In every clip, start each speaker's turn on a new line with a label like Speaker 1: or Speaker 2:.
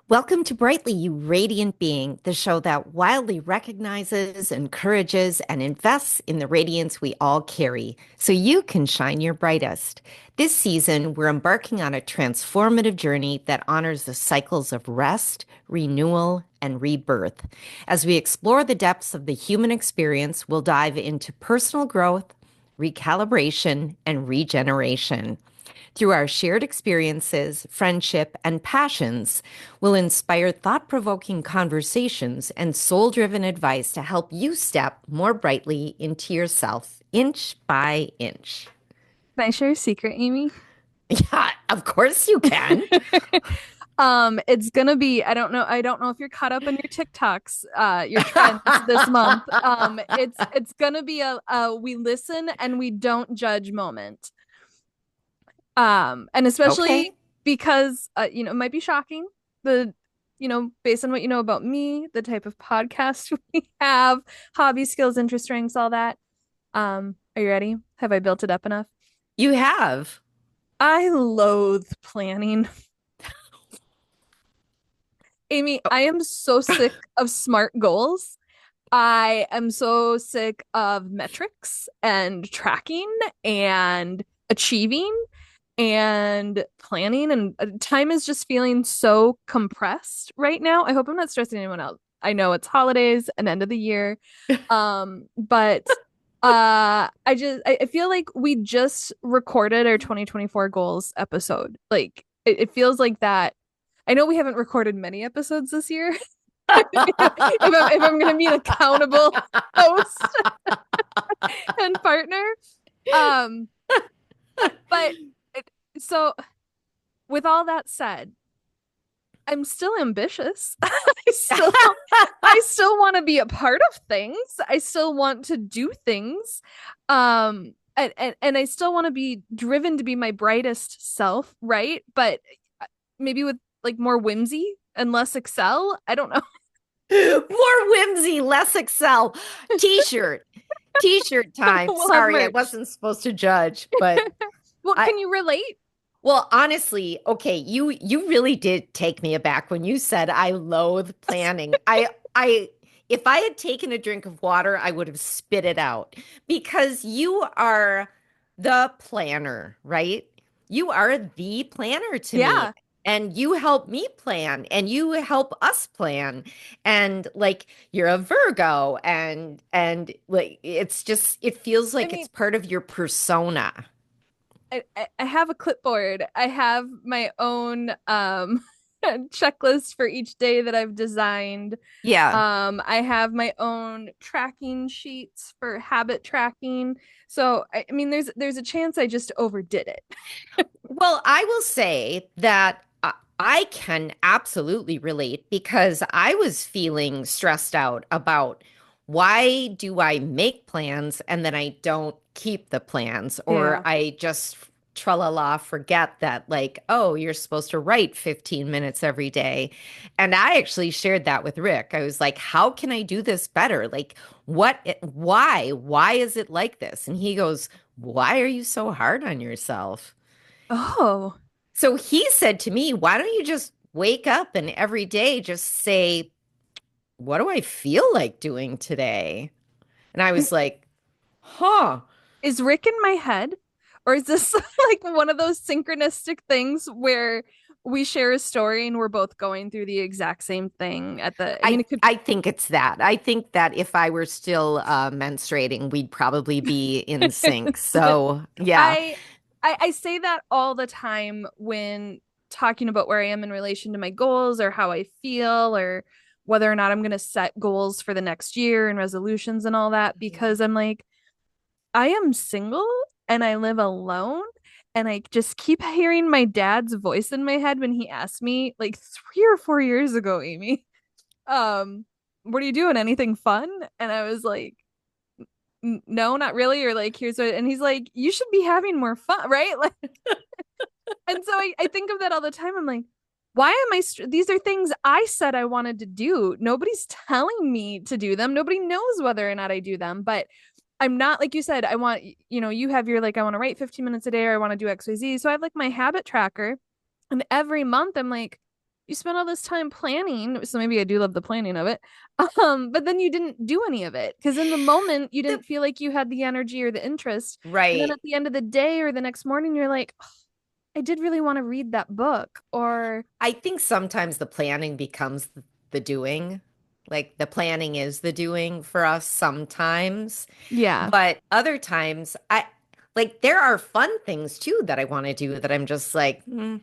Speaker 1: Welcome to Brightly, You Radiant Being, the show that wildly recognizes, encourages, and invests in the radiance we all carry so you can shine your brightest. This season, we're embarking on a transformative journey that honors the cycles of rest, renewal, and rebirth. As we explore the depths of the human experience, we'll dive into personal growth, recalibration, and regeneration. Through our shared experiences, friendship, and passions, we'll inspire thought provoking conversations and soul driven advice to help you step more brightly into yourself, inch by inch.
Speaker 2: Can I share a secret, Amy?
Speaker 1: Yeah, of course you can.
Speaker 2: It's gonna be, I don't know if you're caught up on your TikToks, your trends this month. It's gonna be a we listen and we don't judge moment. And especially
Speaker 1: Okay.
Speaker 2: because it might be shocking, based on what you know about me, the type of podcast we have, hobby, skills, interest, strengths, all that. Are you ready? Have I built it up enough?
Speaker 1: You have.
Speaker 2: I loathe planning. Amy, I am so sick of smart goals. I am so sick of metrics and tracking and achieving and planning. And time is just feeling so compressed right now. I hope I'm not stressing anyone out. I know it's holidays and end of the year. But I feel like we just recorded our 2024 goals episode. Like it feels like that. I know we haven't recorded many episodes this year. If I'm going to be an accountable host and partner. Um, but so with all that said, I'm still ambitious. I still want to be a part of things. I still want to do things. And I still want to be driven to be my brightest self, right? But maybe with like more whimsy and less excel. I don't know.
Speaker 1: More whimsy, less Excel. T-shirt. T-shirt time.
Speaker 2: We'll have
Speaker 1: Sorry, I
Speaker 2: merch.
Speaker 1: wasn't supposed to judge, but
Speaker 2: Well,
Speaker 1: I
Speaker 2: can you relate?
Speaker 1: well, honestly, okay, you really did take me aback when you said I loathe planning. I if I had taken a drink of water, I would have spit it out because you are the planner, right? You are the planner to me.
Speaker 2: Yeah.
Speaker 1: And you help me plan and you help us plan. And like you're a Virgo and like it's just it feels
Speaker 2: I
Speaker 1: like it's
Speaker 2: mean,
Speaker 1: part of your persona.
Speaker 2: I have a clipboard. I have my own checklist for each day that I've designed.
Speaker 1: Yeah.
Speaker 2: I have my own tracking sheets for habit tracking. So I mean, there's a chance I just overdid it.
Speaker 1: Well, I will say that I can absolutely relate because I was feeling stressed out about why do I make plans and then I don't keep the plans, or
Speaker 2: Yeah.
Speaker 1: I just tralala forget that, like, oh, you're supposed to write 15 minutes every day. And I actually shared that with Rick. I was like, how can I do this better? Like, why? Why is it like this? And he goes, why are you so hard on yourself?
Speaker 2: Oh,
Speaker 1: So he said to me, why don't you just wake up and every day just say, what do I feel like doing today? And I was like, huh.
Speaker 2: is Rick in my head? Or is this like one of those synchronistic things where we share a story and we're both going through the exact same thing I mean,
Speaker 1: I
Speaker 2: it could,
Speaker 1: I think it's that. I think that if I were still menstruating, we'd probably be in sync. So yeah,
Speaker 2: I, I say that all the time when talking about where I am in relation to my goals or how I feel or whether or not I'm going to set goals for the next year and resolutions and all that because I'm like, I am single and I live alone. And I just keep hearing my dad's voice in my head when he asked me like 3 or 4 years ago, Amy, um, what are you doing? Anything fun? And I was like, no, not really. Or like, here's what, and he's like, you should be having more fun, right? Like, and so I think of that all the time. I'm like, why am these are things I said I wanted to do. Nobody's telling me to do them. Nobody knows whether or not I do them, but I'm not like you said, I want, you have your like, I want to write 15 minutes a day or I want to do XYZ. So I have like my habit tracker. And every month I'm like, you spent all this time planning, so maybe I do love the planning of it. But then you didn't do any of it because in the moment you
Speaker 1: The-
Speaker 2: didn't feel like you had the energy or the interest. And then
Speaker 1: right.
Speaker 2: at the end of the day or the next morning, you're like, oh, I did really want to read that book. Or
Speaker 1: I think sometimes the planning becomes the doing. Like the planning is the doing for us sometimes.
Speaker 2: yeah.
Speaker 1: But other times, I like there are fun things too that I want to do that I'm just like, then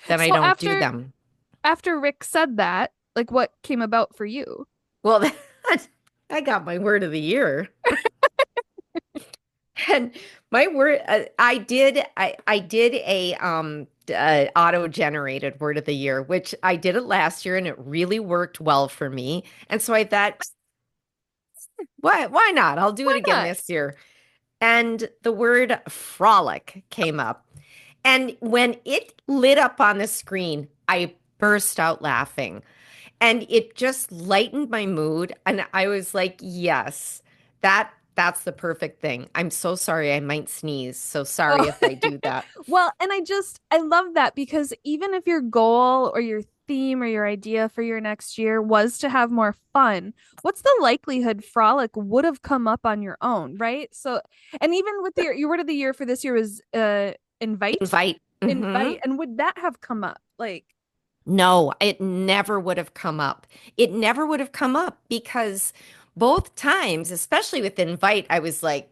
Speaker 1: I
Speaker 2: So
Speaker 1: don't do them.
Speaker 2: after Rick said that, like what came about for you?
Speaker 1: Well, I got my word of the year. And my word, I did a auto-generated word of the year, which I did it last year and it really worked well for me. And so I thought, why not? I'll do it
Speaker 2: Why
Speaker 1: again
Speaker 2: not?
Speaker 1: this year. And the word frolic came up. And when it lit up on the screen, I burst out laughing. And it just lightened my mood. And I was like, yes, that's the perfect thing. I'm so sorry. I might sneeze. So sorry
Speaker 2: Oh.
Speaker 1: if I do that.
Speaker 2: Well, and I love that because even if your goal or your theme or your idea for your next year was to have more fun, what's the likelihood Frolic would have come up on your own, right? So, and even with your word of the year for this year was invite,
Speaker 1: Invite.
Speaker 2: invite, and would that have come up? Like,
Speaker 1: No, it never would have come up. It never would have come up because both times, especially with invite, I was like,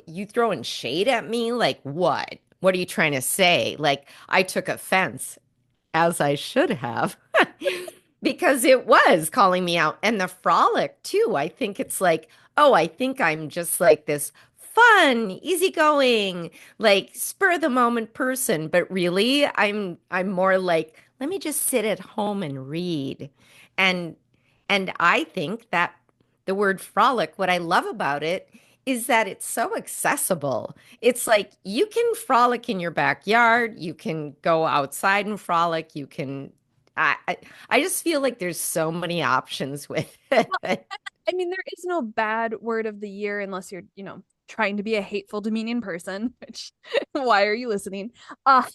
Speaker 1: You throwing shade at me? Like, what? What are you trying to say?" Like, I took offense, as I should have, because it was calling me out. And the frolic, too. I think it's like, oh, I think I'm just like this fun, easygoing, like spur of the moment person. But really, I'm more like, let me just sit at home and read. And I think that the word frolic, what I love about it is that it's so accessible. It's like you can frolic in your backyard, you can go outside and frolic, you can I just feel like there's so many options with it.
Speaker 2: I mean, there is no bad word of the year unless you're, trying to be a hateful, demeaning person, which why are you listening? Um,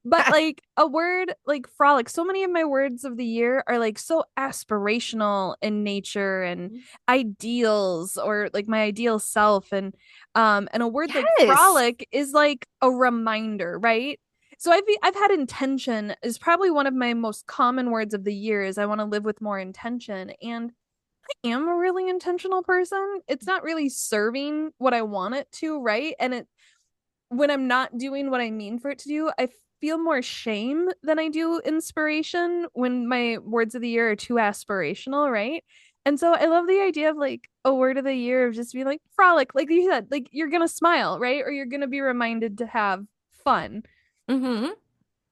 Speaker 2: but like a word like frolic, so many of my words of the year are like so aspirational in nature and ideals or like my ideal self. And a word like
Speaker 1: Yes.
Speaker 2: frolic is like a reminder, right? So I've had intention is probably one of my most common words of the year is I want to live with more intention. And am a really intentional person. It's not really serving what I want it to, right? And it when I'm not doing what I mean for it to do, I feel more shame than I do inspiration when my words of the year are too aspirational, right? And so I love the idea of like a word of the year of just being like frolic, like you said, like you're gonna smile, right? Or you're gonna be reminded to have fun.
Speaker 1: Hmm.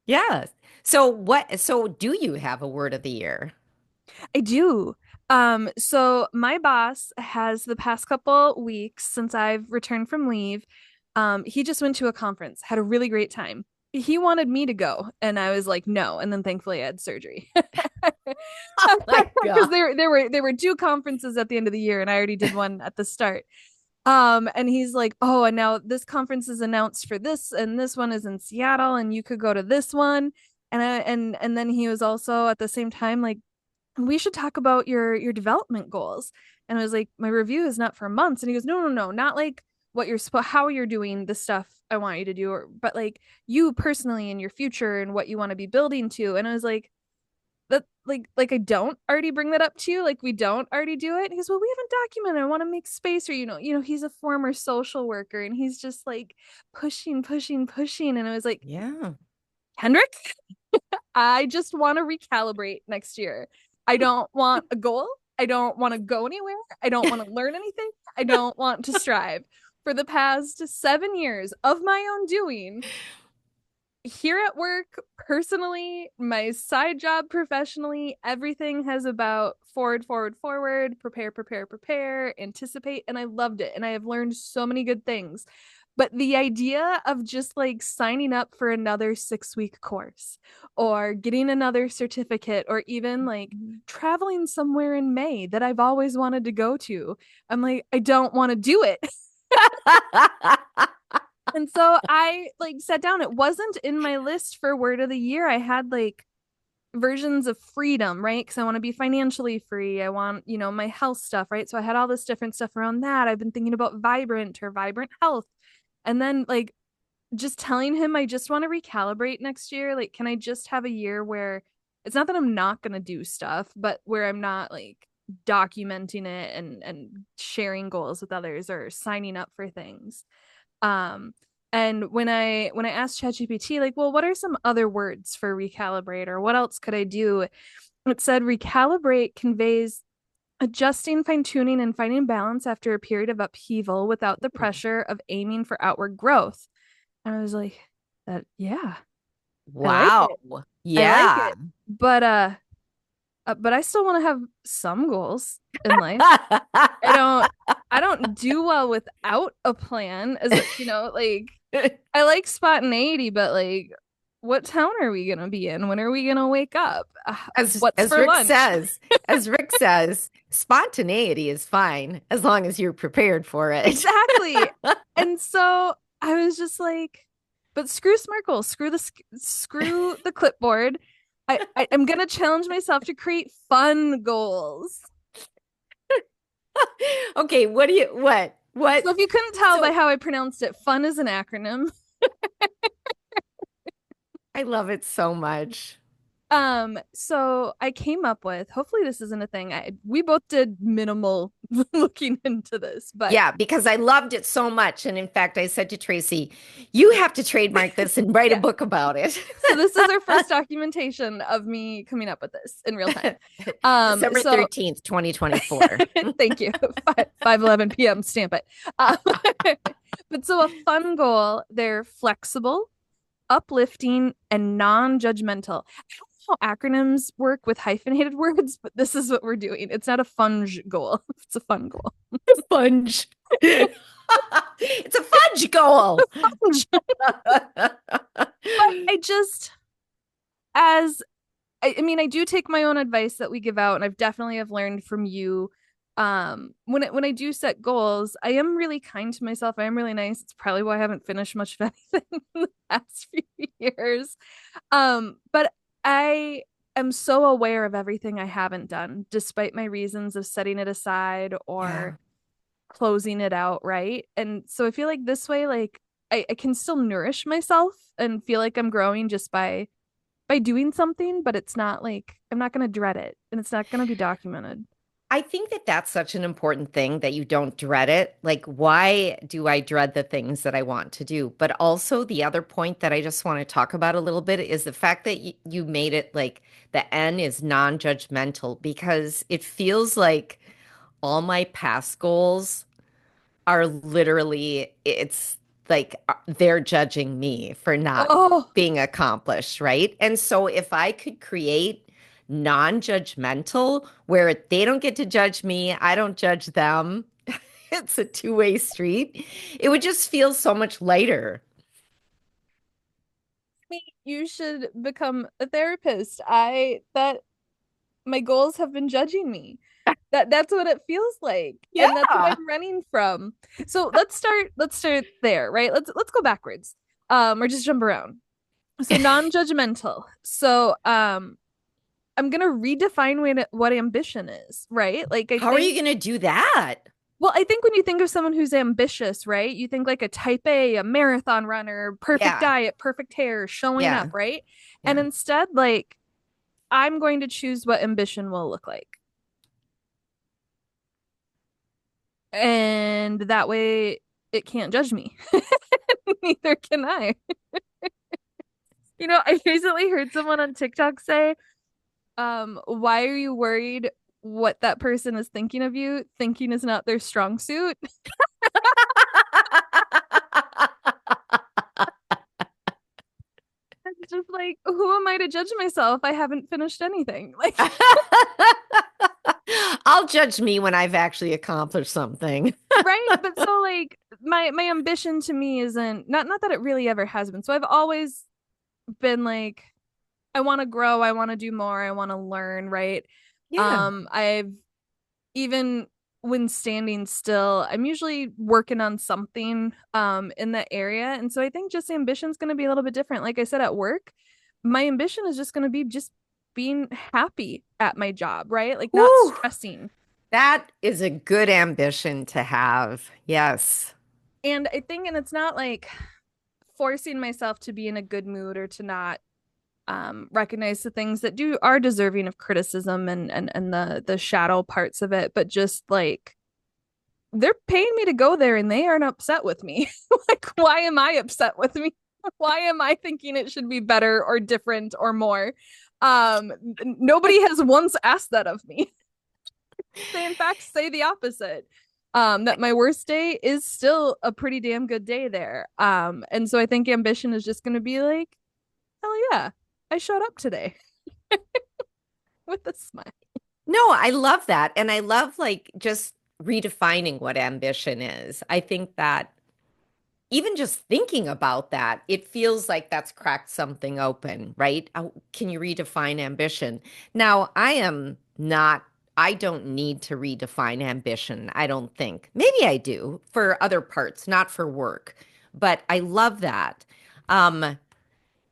Speaker 1: Yes. So do you have a word of the year?
Speaker 2: I do. So my boss has the past couple weeks since I've returned from leave, he just went to a conference, had a really great time. He wanted me to go, and I was like, no. And then thankfully I had surgery.
Speaker 1: Oh my
Speaker 2: Because
Speaker 1: God.
Speaker 2: there were two conferences at the end of the year, and I already did one at the start. And he's like, oh, and now this conference is announced for this, and this one is in Seattle, and you could go to this one. And then he was also at the same time like, we should talk about your development goals. And I was like, my review is not for months. And he goes, no, no, no, not like what you're how you're doing the stuff I want you to do, but like you personally in your future and what you want to be building to. And I was like, that like I don't already bring that up to you, like we don't already do it. And he goes, well, we haven't documented. I want to make space, or he's a former social worker, and he's just like pushing, pushing, pushing. And I was like,
Speaker 1: Yeah.
Speaker 2: Hendrik, I just want to recalibrate next year. I don't want a goal. I don't want to go anywhere. I don't want to learn anything. I don't want to strive. For the past 7 years of my own doing, here at work, personally, my side job professionally, everything has about forward, forward, forward, prepare, prepare, prepare, anticipate. And I loved it. And I have learned so many good things. But the idea of just like signing up for another 6 week course or getting another certificate or even like traveling somewhere in May that I've always wanted to go to, I'm like, I don't want to do it. And so I like sat down. It wasn't in my list for word of the year. I had like versions of freedom, right? Because I want to be financially free. I want, my health stuff, right? So I had all this different stuff around that. I've been thinking about vibrant or vibrant health. And then like just telling him I just want to recalibrate next year. Like, can I just have a year where it's not that I'm not gonna do stuff, but where I'm not like documenting it and sharing goals with others or signing up for things. Um, and when I asked ChatGPT, like, well, what are some other words for recalibrate, or what else could I do? It said recalibrate conveys adjusting, fine tuning, and finding balance after a period of upheaval without the pressure of aiming for outward growth. And I was like, that, yeah, I like
Speaker 1: Wow.
Speaker 2: it. I like
Speaker 1: Yeah.
Speaker 2: it. But I still want to have some goals in life. I don't I don't do well without a plan. Like I like spontaneity, but like what town are we gonna be in? When are we gonna wake up?
Speaker 1: As
Speaker 2: What's
Speaker 1: as
Speaker 2: for
Speaker 1: Rick
Speaker 2: lunch?
Speaker 1: says, as Rick says, spontaneity is fine as long as you're prepared for it.
Speaker 2: Exactly. And so I was just like, but screw Smirkle, screw the clipboard. I'm gonna challenge myself to create fun goals.
Speaker 1: Okay, what?
Speaker 2: So if you couldn't tell by
Speaker 1: So
Speaker 2: how I pronounced it, fun is an acronym.
Speaker 1: I love it so much.
Speaker 2: So I came up with, hopefully this isn't a thing. We both did minimal looking into this, but
Speaker 1: Yeah, because I loved it so much. And in fact, I said to Tracy, you have to trademark this and write a
Speaker 2: yeah.
Speaker 1: book about it.
Speaker 2: So this is our first documentation of me coming up with this in real time.
Speaker 1: December
Speaker 2: So
Speaker 1: 13th, 2024.
Speaker 2: thank you. 5:11 p.m. Stamp it. Um, but so a fun goal, they're flexible, uplifting, and non-judgmental. I don't know how acronyms work with hyphenated words, but this is what we're doing. It's not a fun goal. It's a fun goal.
Speaker 1: Fudge. It's a fudge goal.
Speaker 2: But I just, as I mean, I do take my own advice that we give out, and I've definitely have learned from you. When I do set goals, I am really kind to myself. I am really nice. It's probably why I haven't finished much of anything in the past few years. But I am so aware of everything I haven't done, despite my reasons of setting it aside or
Speaker 1: Yeah.
Speaker 2: closing it out, right? And so I feel like this way, like I can still nourish myself and feel like I'm growing just by doing something, but it's not like I'm not going to dread it and it's not going to be documented.
Speaker 1: I think that that's such an important thing that you don't dread it. Like, why do I dread the things that I want to do? But also, the other point that I just want to talk about a little bit is the fact that you made it like the N is non-judgmental because it feels like all my past goals are literally, it's like they're judging me for not
Speaker 2: Oh,
Speaker 1: being accomplished, right? And so if I could create non-judgmental where they don't get to judge me, I don't judge them. It's a two-way street. It would just feel so much lighter.
Speaker 2: me, you should become a therapist. I that my goals have been judging me. That's what it feels like. And that's what
Speaker 1: Yeah.
Speaker 2: I'm running from. So let's start there, right? Let's go backwards. Or just jump around. So non-judgmental. So I'm gonna redefine what ambition is, right? Like I
Speaker 1: How are you
Speaker 2: think
Speaker 1: going to do that?
Speaker 2: well, I think when you think of someone who's ambitious, right? You think like a type A, a marathon runner, perfect
Speaker 1: Yeah.
Speaker 2: diet, perfect hair, showing
Speaker 1: Yeah.
Speaker 2: up, right? And
Speaker 1: Yeah.
Speaker 2: instead, like, I'm going to choose what ambition will look like. And that way it can't judge me. Neither can I. I recently heard someone on TikTok say, why are you worried what that person is thinking of you? Thinking is not their strong suit. It's just like, who am I to judge myself? I haven't finished anything. Like,
Speaker 1: I'll judge me when I've actually accomplished something.
Speaker 2: right? But so like my ambition to me isn't not that it really ever has been. So I've always been like, I want to grow, I want to do more, I want to learn, right?
Speaker 1: Yeah.
Speaker 2: I've even when standing still, I'm usually working on something in that area. And so I think just ambition is going to be a little bit different. Like I said at work, my ambition is just going to be just being happy at my job, right? Like not
Speaker 1: Woo!
Speaker 2: stressing.
Speaker 1: That is a good ambition to have. Yes.
Speaker 2: And I think, and it's not like forcing myself to be in a good mood or to not recognize the things that do are deserving of criticism and the shadow parts of it, but just like they're paying me to go there and they aren't upset with me. Like, why am I upset with me? Why am I thinking it should be better or different or more? Nobody has once asked that of me. They, in fact, say the opposite. That my worst day is still a pretty damn good day there. And so I think ambition is just going to be like, hell yeah, I showed up today with a smile.
Speaker 1: No, I love that. And I love like just redefining what ambition is. I think that even just thinking about that, it feels like that's cracked something open, right? Can you redefine ambition? Now, I don't need to redefine ambition, I don't think. Maybe I do for other parts, not for work, but I love that. Um,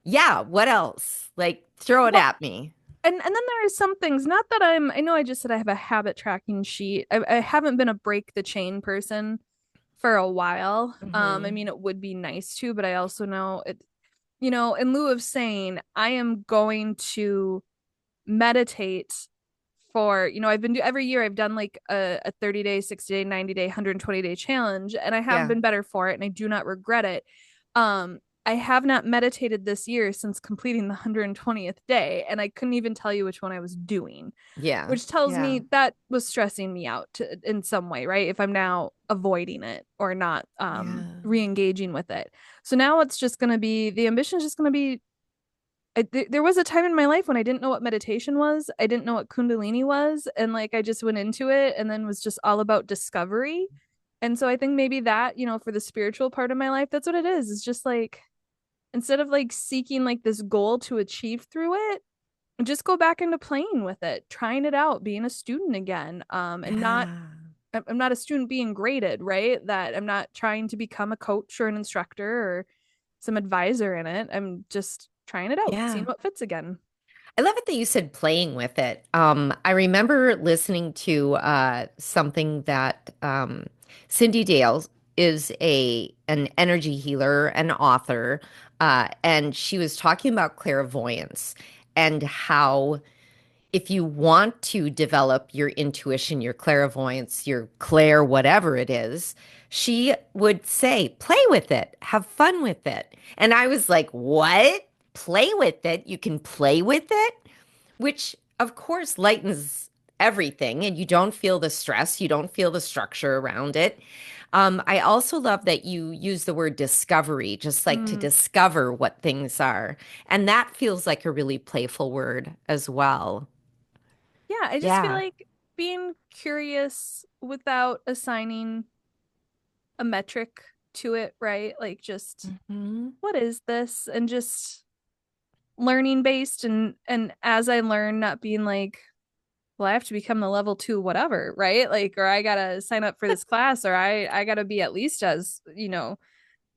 Speaker 1: yeah, what else? Like, throw it
Speaker 2: Well,
Speaker 1: at me.
Speaker 2: and then there are some things, not that I know I just said I have a habit tracking sheet. I haven't been a break the chain person for a while. I
Speaker 1: Hmm.
Speaker 2: mean, it would be nice to, but I also know it, in lieu of saying I am going to meditate for, I've been every year I've done like a 30-day, 60-day, 90-day, 120-day challenge, and I have
Speaker 1: Yeah,
Speaker 2: been better for it and I do not regret it. I have not meditated this year since completing the 120th day, and I couldn't even tell you which one I was doing,
Speaker 1: yeah,
Speaker 2: which tells
Speaker 1: yeah,
Speaker 2: me that was stressing me out in some way, right? If I'm now avoiding it or not
Speaker 1: yeah,
Speaker 2: re-engaging with it. So now it's just going to be the ambition is just going to be there was a time in my life when I didn't know what meditation was. I didn't know what Kundalini was. And like I just went into it and then was just all about discovery. And so I think maybe that, for the spiritual part of my life, that's what it is. It's just like instead of like seeking like this goal to achieve through it, just go back into playing with it, trying it out, being a student again. And not
Speaker 1: yeah,
Speaker 2: I'm not a student being graded, right? That I'm not trying to become a coach or an instructor or some advisor in it. I'm just trying it out, seeing
Speaker 1: yeah.
Speaker 2: what fits again.
Speaker 1: I love it that you said playing with it. I remember listening to something that Cindy Dale is an energy healer, an author, and she was talking about clairvoyance and how if you want to develop your intuition, your clairvoyance, your clair, whatever it is, she would say, play with it, have fun with it. And I was like, what? Play with it? You can play with it? Which, of course, lightens everything, and you don't feel the stress, you don't feel the structure around it. I also love that you use the word discovery, just like to
Speaker 2: Mm,
Speaker 1: discover what things are. And that feels like a really playful word as well.
Speaker 2: yeah, I just feel
Speaker 1: Yeah.
Speaker 2: like being curious without assigning a metric to it, right? Like just
Speaker 1: Hmm.
Speaker 2: what is this? And just learning based and as I learn, not being like, well, I have to become the level two, whatever, right? Like, or I gotta sign up for this class, or I gotta be at least as,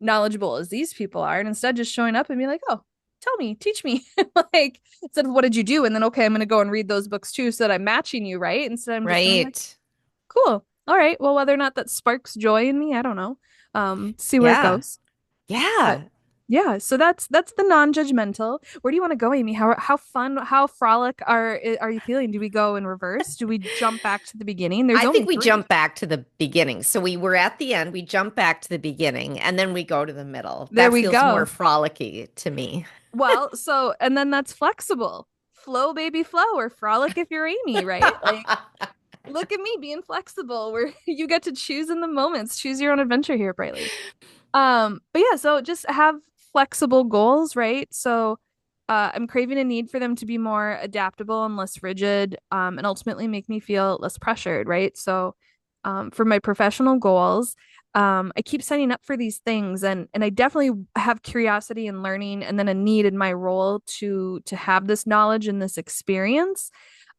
Speaker 2: knowledgeable as these people are. And instead just showing up and be like, oh, tell me, teach me. Like instead of what did you do? And then okay, I'm gonna go and read those books too so that I'm matching you, right? Instead I'm just gonna be like,
Speaker 1: Right.
Speaker 2: cool. All right. Well, whether or not that sparks joy in me, I don't know. See where it
Speaker 1: Yeah.
Speaker 2: goes. But
Speaker 1: Yeah.
Speaker 2: yeah, so that's the non-judgmental. Where do you want to go, Amy? How fun, how frolic are you feeling? Do we go in reverse? Do we jump back to the beginning? There's
Speaker 1: I
Speaker 2: only
Speaker 1: think we
Speaker 2: three.
Speaker 1: jump back to the beginning. So we were at the end, we jump back to the beginning, and then we go to the middle.
Speaker 2: There
Speaker 1: That
Speaker 2: we
Speaker 1: feels more
Speaker 2: go.
Speaker 1: frolicky to me.
Speaker 2: Well, so and then that's flexible. Flow, baby, flow, or frolic if you're Amy, right? Like, look at me being flexible, where you get to choose in the moments, choose your own adventure here, Brightly. But yeah, so just have flexible goals, right? So I'm craving a need for them to be more adaptable and less rigid, and ultimately make me feel less pressured, right? So for my professional goals, I keep signing up for these things and I definitely have curiosity and learning and then a need in my role to have this knowledge and this experience.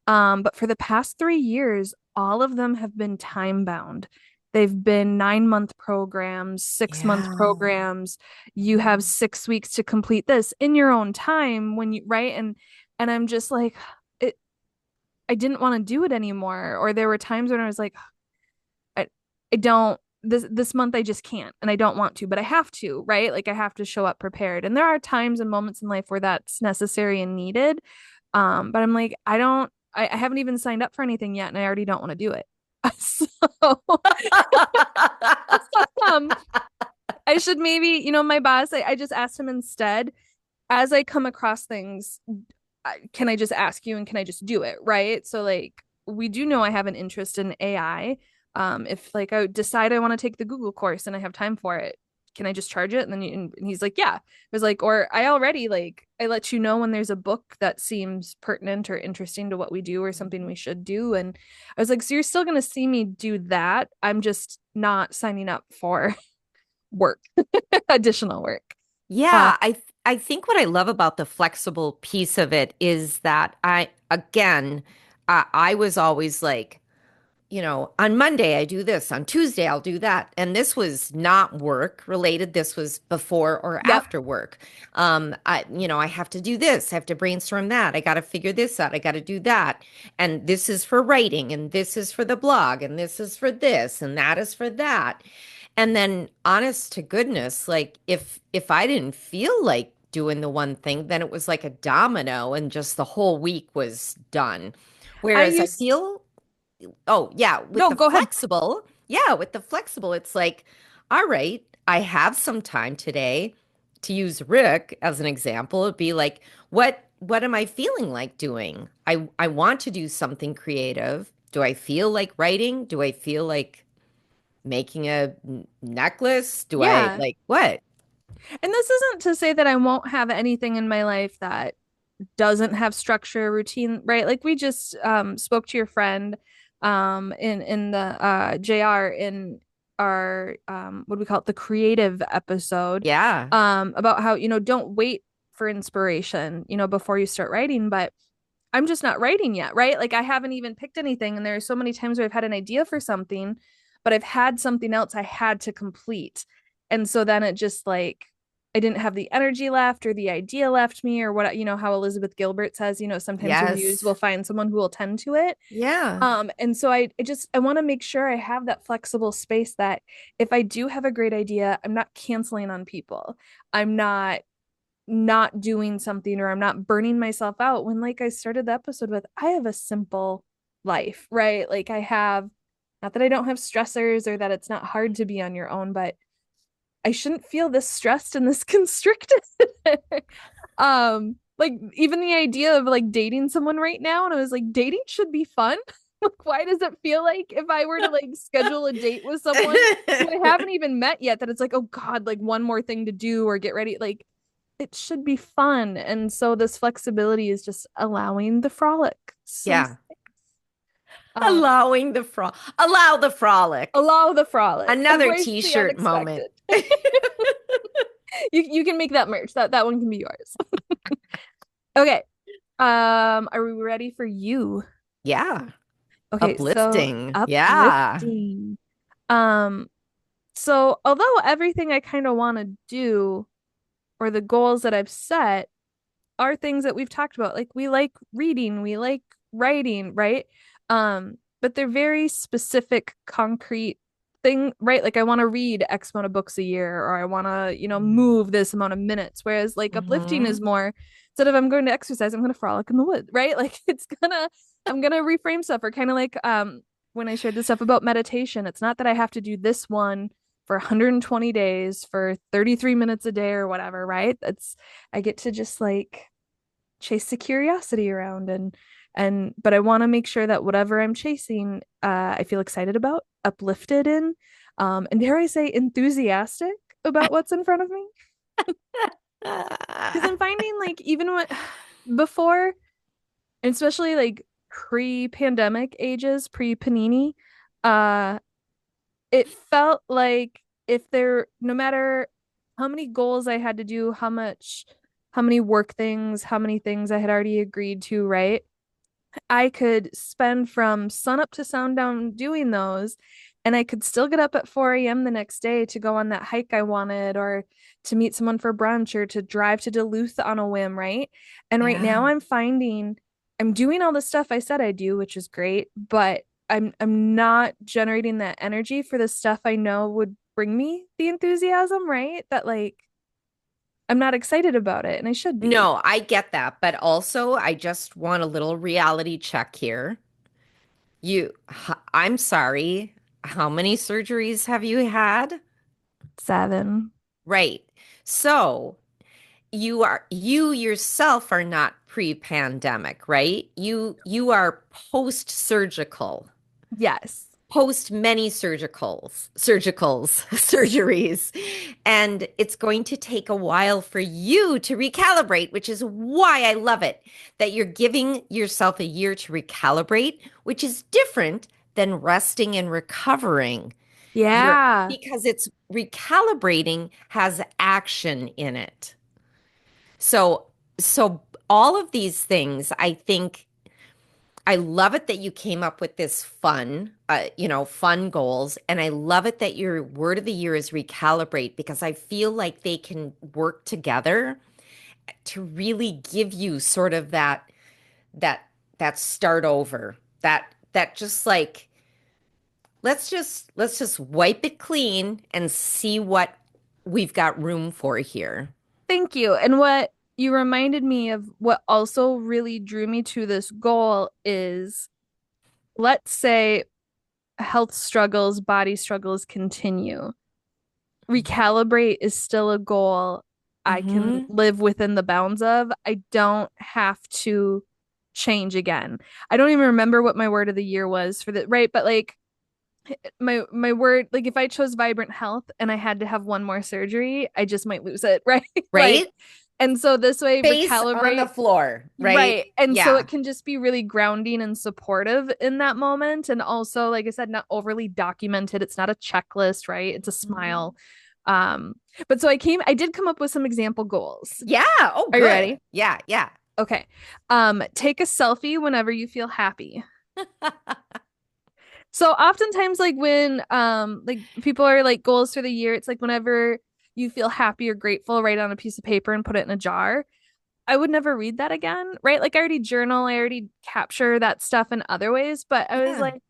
Speaker 2: But for the past 3 years, all of them have been time bound. They've been 9-month programs, 6-month
Speaker 1: Yeah.
Speaker 2: programs. You have 6 weeks to complete this in your own time when you, right? And I'm just like, I didn't want to do it anymore. Or there were times when I was like, I, I don't this month I just can't and I don't want to, but I have to, right? Like I have to show up prepared. And there are times and moments in life where that's necessary and needed. But I'm like, I haven't even signed up for anything yet and I already don't want to do it. So um I should maybe, my boss, I just asked him instead, as I come across things, can I just ask you and can I just do it? Right. So, like, we do know I have an interest in AI. If like I decide I want to take the Google course and I have time for it, can I just charge it? And then and he's like, yeah. I was like, or I already like, I let you know when there's a book that seems pertinent or interesting to what we do or something we should do. And I was like, so you're still going to see me do that. I'm just not signing up for work, additional work. Uh,
Speaker 1: Yeah, I think what I love about the flexible piece of it is that I was always like, on Monday I do this, on Tuesday I'll do that. And this was not work related. This was before or
Speaker 2: yep.
Speaker 1: after work. I have to do this, I have to brainstorm that. I got to figure this out. I got to do that. And this is for writing, and this is for the blog, and this is for this, and that is for that. And then honest to goodness, like if I didn't feel like doing the one thing, then it was like a domino and just the whole week was done.
Speaker 2: I
Speaker 1: Whereas I
Speaker 2: used,
Speaker 1: feel Oh, yeah,
Speaker 2: no, go ahead.
Speaker 1: with the flexible, it's like, all right, I have some time today. To use Rick as an example, it'd be like, what am I feeling like doing? I want to do something creative. Do I feel like writing? Do I feel like making a necklace? Do I
Speaker 2: Yeah.
Speaker 1: like what?
Speaker 2: And this isn't to say that I won't have anything in my life that doesn't have structure, routine, right? Like we just spoke to your friend in the JR in our what do we call it? The creative episode
Speaker 1: Yeah.
Speaker 2: about how, don't wait for inspiration, before you start writing, but I'm just not writing yet, right? Like I haven't even picked anything. And there are so many times where I've had an idea for something, but I've had something else I had to complete. And so then it just like, I didn't have the energy left or the idea left me or what, how Elizabeth Gilbert says, sometimes your muse
Speaker 1: Yes.
Speaker 2: will find someone who will tend to it.
Speaker 1: Yeah.
Speaker 2: And so I want to make sure I have that flexible space that if I do have a great idea, I'm not canceling on people. I'm not doing something or I'm not burning myself out when like I started the episode with I have a simple life, right? Like I have not that I don't have stressors or that it's not hard to be on your own, but I shouldn't feel this stressed and this constricted. Like even the idea of like dating someone right now and I was like dating should be fun. Like why does it feel like if I were to like schedule a date with someone who I haven't even met yet that it's like oh god like one more thing to do or get ready like it should be fun. And so this flexibility is just allowing the frolic. Some
Speaker 1: Yeah.
Speaker 2: um
Speaker 1: Allow the frolic.
Speaker 2: allow the frolic.
Speaker 1: Another
Speaker 2: Embrace the
Speaker 1: t-shirt moment.
Speaker 2: unexpected. You can make that merch. That one can be yours. Okay. Are we ready for you?
Speaker 1: Yeah.
Speaker 2: Okay, so
Speaker 1: Uplifting. Yeah.
Speaker 2: uplifting. Um, so although everything I kind of want to do or the goals that I've set are things that we've talked about. Like we like reading, we like writing, right? But they're very specific, concrete thing, right? Like I want to read X amount of books a year, or I want to, move this amount of minutes. Whereas like uplifting is
Speaker 1: Hmm.
Speaker 2: more instead of I'm going to exercise, I'm going to frolic in the woods, right? Like I'm gonna reframe stuff, or kind of like when I shared the stuff about meditation, it's not that I have to do this one for 120 days for 33 minutes a day or whatever, right? That's I get to just like chase the curiosity around and but I want to make sure that whatever I'm chasing, I feel excited about, uplifted in, and dare I say enthusiastic about what's in front of me. Because I'm finding like even what before, and especially like pre-pandemic ages, pre-panini, uh, it felt like if there no matter how many goals I had to do, how many work things, how many things I had already agreed to, right? I could spend from sun up to sundown doing those, and I could still get up at 4 a.m. the next day to go on that hike I wanted, or to meet someone for brunch, or to drive to Duluth on a whim, right? And right now
Speaker 1: Yeah.
Speaker 2: I'm finding I'm doing all the stuff I said I do, which is great, but I'm not generating that energy for the stuff I know would bring me the enthusiasm, right? That like I'm not excited about it and I should be.
Speaker 1: No, I get that, but also I just want a little reality check here. I'm sorry. How many surgeries have you had?
Speaker 2: 7.
Speaker 1: Right. So you yourself are not pre-pandemic, right? You are post-surgical,
Speaker 2: Yes.
Speaker 1: post many surgeries. And it's going to take a while for you to recalibrate, which is why I love it that you're giving yourself a year to recalibrate, which is different than resting and recovering. You're
Speaker 2: Yeah.
Speaker 1: because it's recalibrating has action in it. So, so all of these things, I think I love it that you came up with this fun goals. And I love it that your word of the year is recalibrate because I feel like they can work together to really give you sort of that that start over. That just like let's just wipe it clean and see what we've got room for here.
Speaker 2: Thank you. And what you reminded me of what also really drew me to this goal is, let's say health struggles, body struggles continue. Recalibrate is still a goal I can
Speaker 1: Hmm.
Speaker 2: live within the bounds of. I don't have to change again. I don't even remember what my word of the year was for the right, but like my word, like if I chose vibrant health and I had to have one more surgery, I just might lose it, right? Like,
Speaker 1: Right?
Speaker 2: and so this way
Speaker 1: Face on the
Speaker 2: recalibrate.
Speaker 1: floor, right?
Speaker 2: Right. And so it
Speaker 1: Yeah.
Speaker 2: can just be really grounding and supportive in that moment. And also, like I said, not overly documented. It's not a checklist, right? It's a
Speaker 1: Mhm.
Speaker 2: smile. Um, but so I did come up with some example goals.
Speaker 1: Yeah. Oh,
Speaker 2: Are you
Speaker 1: good.
Speaker 2: ready?
Speaker 1: Yeah. Yeah.
Speaker 2: Okay. Take a selfie whenever you feel happy. So oftentimes like when like people are like goals for the year, it's like whenever you feel happy or grateful, write on a piece of paper and put it in a jar. I would never read that again, right? Like I already journal, I already capture that stuff in other ways, but I was
Speaker 1: Yeah.
Speaker 2: like,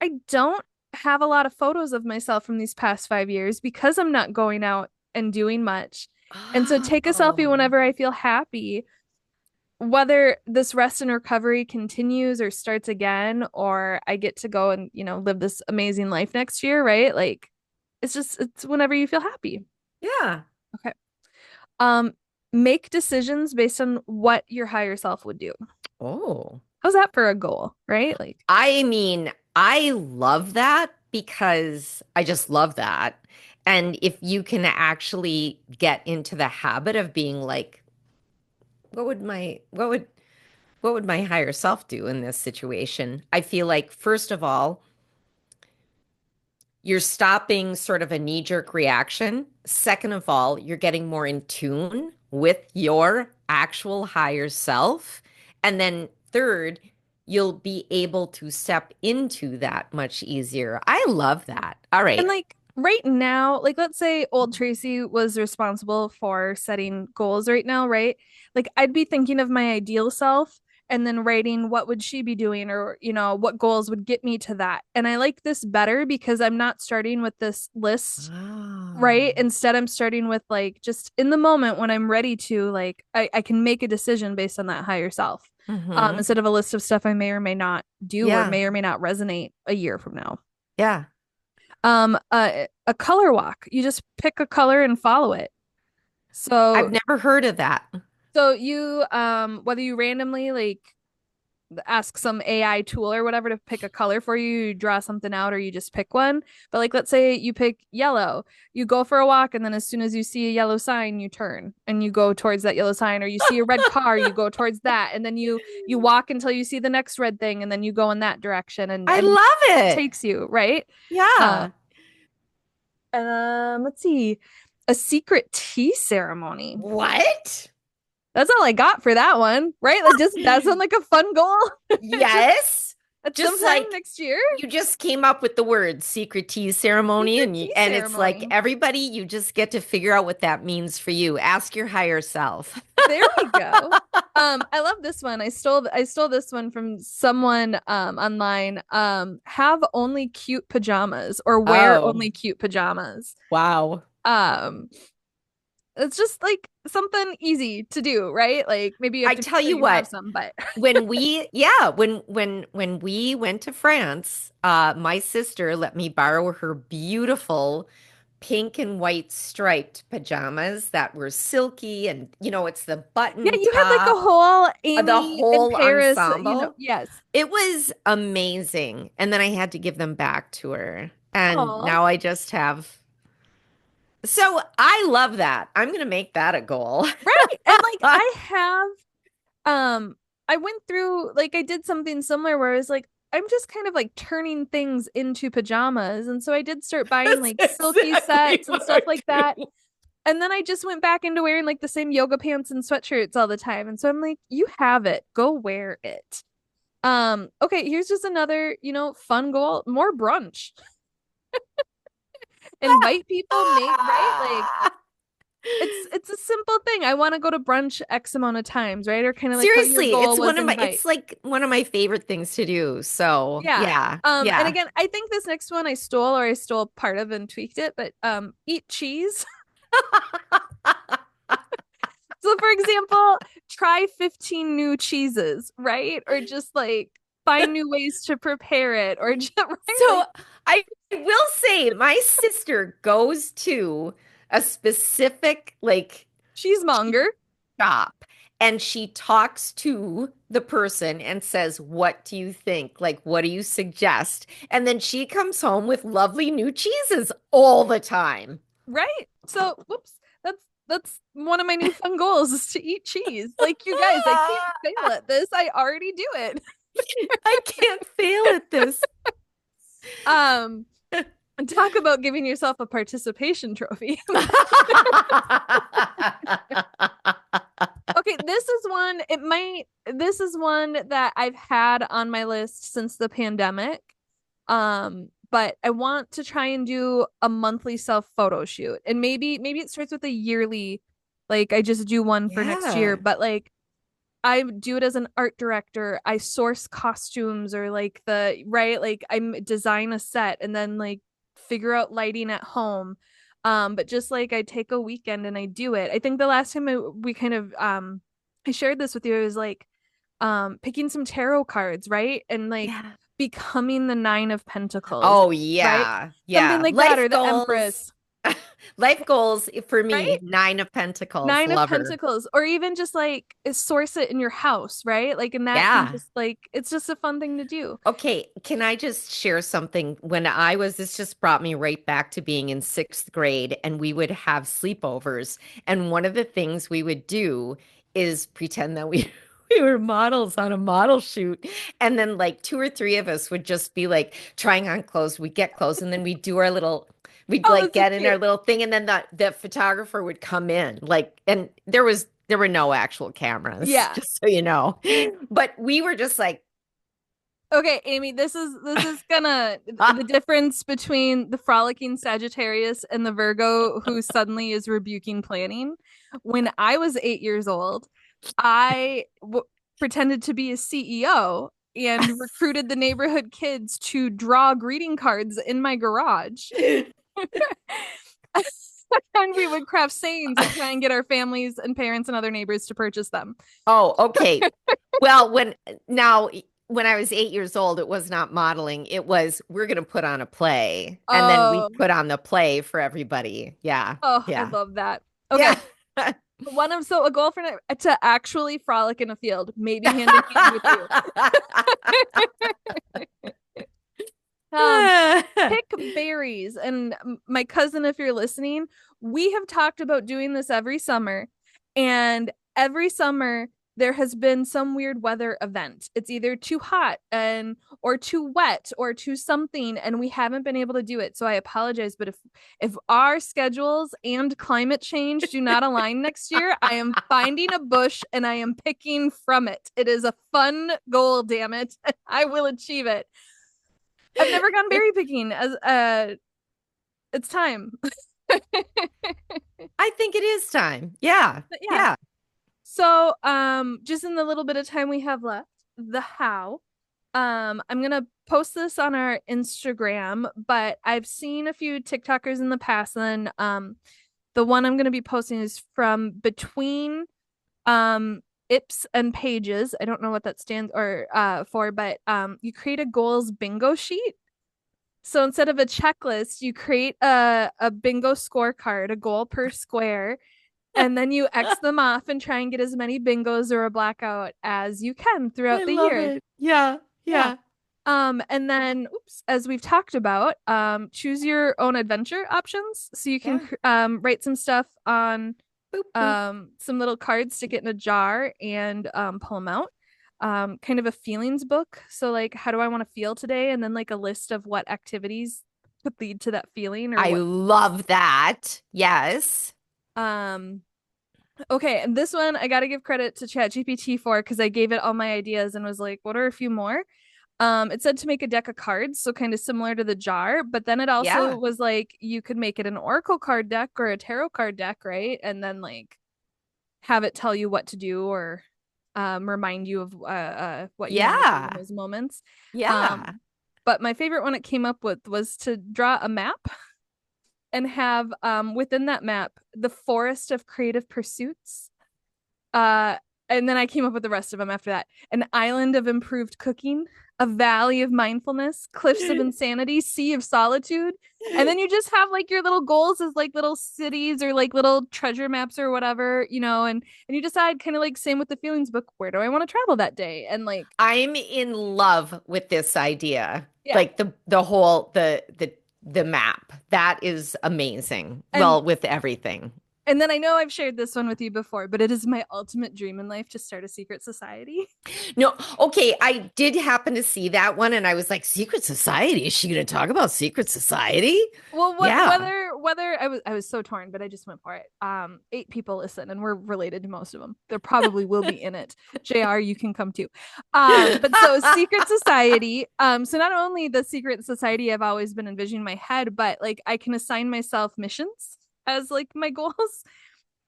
Speaker 2: I don't have a lot of photos of myself from these past 5 years because I'm not going out and doing much. And so take a selfie
Speaker 1: Oh.
Speaker 2: whenever I feel happy, whether this rest and recovery continues or starts again, or I get to go and, live this amazing life next year, right? Like it's whenever you feel happy.
Speaker 1: Yeah.
Speaker 2: Okay. Um, Make decisions based on what your higher self would do.
Speaker 1: Oh.
Speaker 2: How's that for a goal, right? Like,
Speaker 1: I mean, I love that because I just love that. And if you can actually get into the habit of being like, what would my what would my higher self do in this situation? I feel like first of all, you're stopping sort of a knee-jerk reaction. Second of all, you're getting more in tune with your actual higher self. And then third, you'll be able to step into that much easier. I love that. All
Speaker 2: and
Speaker 1: right.
Speaker 2: like right now, like let's say old Tracy was responsible for setting goals right now, right? Like I'd be thinking of my ideal self and then writing what would she be doing, or what goals would get me to that. And I like this better because I'm not starting with this list,
Speaker 1: Oh.
Speaker 2: right? Instead, I'm starting with like just in the moment when I'm ready to, like, I can make a decision based on that higher self,
Speaker 1: Mm-hmm.
Speaker 2: instead of a list of stuff I may or may not do or
Speaker 1: Yeah.
Speaker 2: may or may not resonate a year from now.
Speaker 1: Yeah.
Speaker 2: A color walk. You just pick a color and follow it.
Speaker 1: I've
Speaker 2: So,
Speaker 1: never heard of that.
Speaker 2: so you, whether you randomly like ask some AI tool or whatever to pick a color for you, you draw something out, or you just pick one. But like, let's say you pick yellow, you go for a walk, and then as soon as you see a yellow sign, you turn and you go towards that yellow sign, or you see a red car, you go towards that, and then you walk until you see the next red thing, and then you go in that direction, and
Speaker 1: I
Speaker 2: where
Speaker 1: love
Speaker 2: it
Speaker 1: it.
Speaker 2: takes you, right? Uh,
Speaker 1: Yeah.
Speaker 2: let's see, a secret tea ceremony.
Speaker 1: What?
Speaker 2: That's all I got for that one, right? Like, just that sound like a fun goal. Just
Speaker 1: Yes.
Speaker 2: at
Speaker 1: Just
Speaker 2: sometime
Speaker 1: like
Speaker 2: next year.
Speaker 1: you just came up with the word secret tea ceremony
Speaker 2: Secret
Speaker 1: and
Speaker 2: tea
Speaker 1: and it's like
Speaker 2: ceremony.
Speaker 1: everybody you just get to figure out what that means for you. Ask your higher self.
Speaker 2: There we go. I love this one. I stole this one from someone online. Have only cute pajamas or wear
Speaker 1: Oh,
Speaker 2: only cute pajamas.
Speaker 1: wow.
Speaker 2: Um, it's just like something easy to do, right? Like maybe you have
Speaker 1: I
Speaker 2: to make
Speaker 1: tell
Speaker 2: sure
Speaker 1: you
Speaker 2: you have
Speaker 1: what,
Speaker 2: some, but
Speaker 1: when we went to France, my sister let me borrow her beautiful pink and white striped pajamas that were silky and it's the
Speaker 2: yeah,
Speaker 1: button
Speaker 2: you had like a
Speaker 1: top,
Speaker 2: whole
Speaker 1: the
Speaker 2: Amy in
Speaker 1: whole
Speaker 2: Paris,
Speaker 1: ensemble.
Speaker 2: yes.
Speaker 1: It was amazing. And then I had to give them back to her. And
Speaker 2: Oh,
Speaker 1: now I just have. So I love that. I'm going to make that a goal.
Speaker 2: right. And like I have I went through like I did something similar where I was like I'm just kind of like turning things into pajamas. And so I did start buying
Speaker 1: That's
Speaker 2: like silky
Speaker 1: exactly
Speaker 2: sets and
Speaker 1: what
Speaker 2: stuff
Speaker 1: I
Speaker 2: like that.
Speaker 1: do.
Speaker 2: And then I just went back into wearing like the same yoga pants and sweatshirts all the time. And so I'm like, you have it. Go wear it. Okay, here's just another, fun goal. More brunch. Invite people, make right? Like it's a simple thing. I want to go to brunch X amount of times, right? Or kind of like how your
Speaker 1: Seriously,
Speaker 2: goal was
Speaker 1: it's
Speaker 2: invite.
Speaker 1: like one of my favorite things to do. So,
Speaker 2: Yeah.
Speaker 1: yeah.
Speaker 2: And
Speaker 1: Yeah.
Speaker 2: again, I think this next one I stole part of and tweaked it, but eat cheese. So for example, try 15 new cheeses, right? Or just like find new ways to prepare it or just right?
Speaker 1: So
Speaker 2: Like
Speaker 1: I will say my sister goes to a specific
Speaker 2: cheesemonger,
Speaker 1: shop and she talks to the person and says, "What do you think? Like, what do you suggest?" And then she comes home with lovely new cheeses all the time.
Speaker 2: right? So whoops, that's one of my new fun goals is to eat cheese. Like you guys, I can't fail at this. I already do it.
Speaker 1: I can't fail at this.
Speaker 2: Um, and talk about giving yourself a participation trophy. Okay, this is one that I've had on my list since the pandemic. But I want to try and do a monthly self photo shoot. And maybe it starts with a yearly, like I just do one for next year,
Speaker 1: Yeah.
Speaker 2: but like I do it as an art director. I source costumes or like the right, like I design a set and then like figure out lighting at home. But just like I take a weekend and I do it. I think the last time we kind of I shared this with you, it was like picking some tarot cards, right? And like
Speaker 1: Yeah.
Speaker 2: becoming the Nine of Pentacles,
Speaker 1: Oh,
Speaker 2: right?
Speaker 1: yeah.
Speaker 2: Something
Speaker 1: Yeah.
Speaker 2: like that, or
Speaker 1: Life
Speaker 2: the
Speaker 1: goals.
Speaker 2: Empress,
Speaker 1: Life goals for me,
Speaker 2: right?
Speaker 1: Nine of Pentacles,
Speaker 2: Nine of
Speaker 1: lover.
Speaker 2: Pentacles, or even just like source it in your house, right? Like, and that can
Speaker 1: Yeah.
Speaker 2: just like, it's just a fun thing to do.
Speaker 1: Okay, can I just share something? This just brought me right back to being in sixth grade, and we would have sleepovers. And one of the things we would do is pretend that we we were models on a model shoot. And then like two or three of us would just be like trying on clothes. We'd get clothes and then we'd
Speaker 2: Oh,
Speaker 1: like
Speaker 2: this is
Speaker 1: get in our
Speaker 2: cute.
Speaker 1: little thing, and then the photographer would come in. And there were no actual cameras,
Speaker 2: Yeah.
Speaker 1: just so you know. But we were just like
Speaker 2: Okay, Amy, this is gonna the difference between the frolicking Sagittarius and the Virgo who suddenly is rebuking planning. When I was 8 years old, I pretended to be a CEO and recruited the neighborhood kids to draw greeting cards in my garage. And we would craft sayings and try and get our families and parents and other neighbors to purchase them.
Speaker 1: Oh, okay. Well, now when I was 8 years old, it was not modeling. It was we're going to put on a play, and then we
Speaker 2: Oh,
Speaker 1: put on the play for everybody. Yeah,
Speaker 2: oh, I
Speaker 1: yeah,
Speaker 2: love that. Okay,
Speaker 1: yeah.
Speaker 2: a goal for to actually frolic in a field, maybe hand in hand with you. Um, pick berries. And my cousin, if you're listening, we have talked about doing this every summer. And every summer, there has been some weird weather event. It's either too hot and or too wet or too something, and we haven't been able to do it. So I apologize, but if our schedules and climate change do not align next year, I am finding a bush and I am picking from it. It is a fun goal, damn it. I will achieve it. I've never gone berry picking as it's time.
Speaker 1: I think it is time. Yeah,
Speaker 2: But yeah.
Speaker 1: yeah.
Speaker 2: So, just in the little bit of time we have left, the how. I'm gonna post this on our Instagram, but I've seen a few TikTokers in the past, and then the one I'm gonna be posting is from between ips and pages. I don't know what that stands or for, but you create a goals bingo sheet. So instead of a checklist, you create a bingo scorecard, a goal per square, and then you X them off and try and get as many bingos or a blackout as you can
Speaker 1: I
Speaker 2: throughout the
Speaker 1: love
Speaker 2: year.
Speaker 1: it. Yeah,
Speaker 2: Yeah.
Speaker 1: yeah.
Speaker 2: And then, oops, as we've talked about, choose your own adventure options. So you can
Speaker 1: Yeah.
Speaker 2: write some stuff on
Speaker 1: Boop, boop.
Speaker 2: some little cards, stick it in a jar, and pull them out. Kind of a feelings book. So like, how do I want to feel today? And then like a list of what activities could lead to that feeling or
Speaker 1: I
Speaker 2: what.
Speaker 1: love that. Yes.
Speaker 2: Um, okay, and this one I got to give credit to ChatGPT for because I gave it all my ideas and was like, what are a few more? It said to make a deck of cards, so kind of similar to the jar, but then it also
Speaker 1: Yeah.
Speaker 2: was like you could make it an oracle card deck or a tarot card deck, right? And then like have it tell you what to do or remind you of what you want to do in
Speaker 1: Yeah.
Speaker 2: those moments.
Speaker 1: Yeah.
Speaker 2: Um, but my favorite one it came up with was to draw a map and have within that map the forest of creative pursuits. Uh, and then I came up with the rest of them after that. An island of improved cooking, a valley of mindfulness, cliffs of insanity, sea of solitude. And then you just have like your little goals as like little cities or like little treasure maps or whatever, and you decide kind of like same with the feelings book, where do I want to travel that day? And like,
Speaker 1: I'm in love with this idea.
Speaker 2: yeah.
Speaker 1: Like the whole the map. That is amazing.
Speaker 2: And
Speaker 1: Well, with everything.
Speaker 2: and then I know I've shared this one with you before, but it is my ultimate dream in life to start a secret society.
Speaker 1: No, okay, I did happen to see that one and I was like, Secret Society? Is she going to talk about Secret Society?
Speaker 2: Well, what
Speaker 1: Yeah.
Speaker 2: whether I was so torn, but I just went for it. 8 people listen, and we're related to most of them. There probably will be in it. JR, you can come too. But so secret society. So not only the secret society I've always been envisioning in my head, but like I can assign myself missions as like my goals.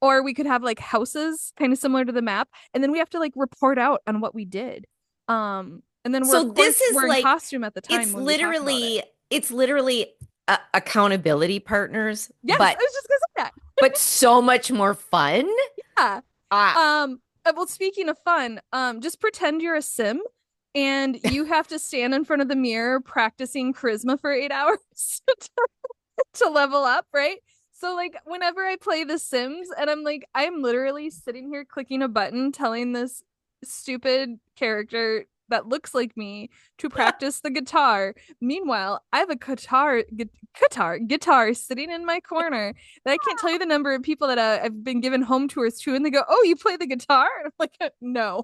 Speaker 2: Or we could have like houses kind of similar to the map, and then we have to like report out on what we did. And then we're
Speaker 1: So
Speaker 2: of
Speaker 1: this
Speaker 2: course
Speaker 1: is
Speaker 2: we're in
Speaker 1: like
Speaker 2: costume at the time when we talk about it.
Speaker 1: it's literally accountability partners,
Speaker 2: Yes, I was just gonna say that.
Speaker 1: but so much more fun.
Speaker 2: Yeah.
Speaker 1: Ah,
Speaker 2: Well, speaking of fun, just pretend you're a sim and you have to stand in front of the mirror practicing charisma for 8 hours to level up, right? So like whenever I play The Sims and I'm like, I'm literally sitting here clicking a button telling this stupid character that looks like me to practice the guitar. Meanwhile, I have a guitar sitting in my corner that I can't tell you the number of people that I've been given home tours to, and they go, "Oh, you play the guitar?" And I'm like, "No,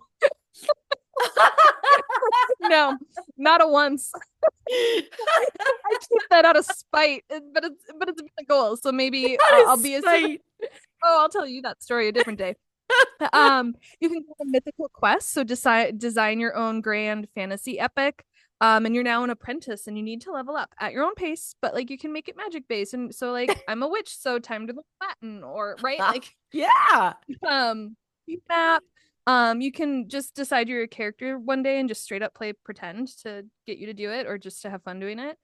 Speaker 2: no, not a once." I keep that out of spite, but it's been a goal. So maybe
Speaker 1: that
Speaker 2: I'll
Speaker 1: is
Speaker 2: be a sim.
Speaker 1: spite.
Speaker 2: Oh, I'll tell you that story a different day. You can go on mythical quests, so design your own grand fantasy epic. And you're now an apprentice, and you need to level up at your own pace, but like you can make it magic based. And so, like, I'm a witch, so time to learn Latin, or right, like,
Speaker 1: Yeah.
Speaker 2: um, map. You can just decide you're a character one day and just straight up play pretend to get you to do it, or just to have fun doing it.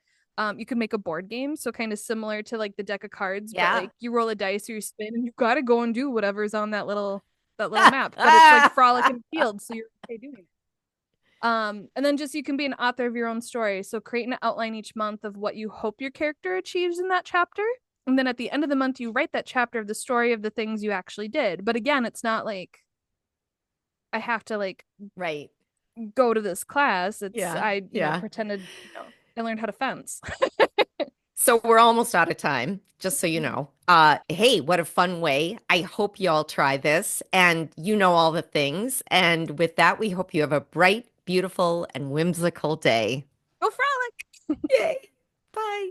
Speaker 2: You could make a board game, so kind of similar to like the deck of cards, but
Speaker 1: Yeah.
Speaker 2: like you roll a dice or you spin, and you got to go and do whatever's on that little map. But it's like frolic and field, so you're okay doing it. And then just you can be an author of your own story. So create an outline each month of what you hope your character achieves in that chapter. And then at the end of the month, you write that chapter of the story of the things you actually did. But again, it's not like I have to like
Speaker 1: Right.
Speaker 2: go to this class. It's
Speaker 1: Yeah.
Speaker 2: I,
Speaker 1: Yeah.
Speaker 2: pretended, I learned how to fence.
Speaker 1: So we're almost out of time, just so you know. Hey, what a fun way. I hope you all try this and you know all the things. And with that, we hope you have a bright, beautiful, and whimsical day.
Speaker 2: Go frolic.
Speaker 1: Yay. Bye.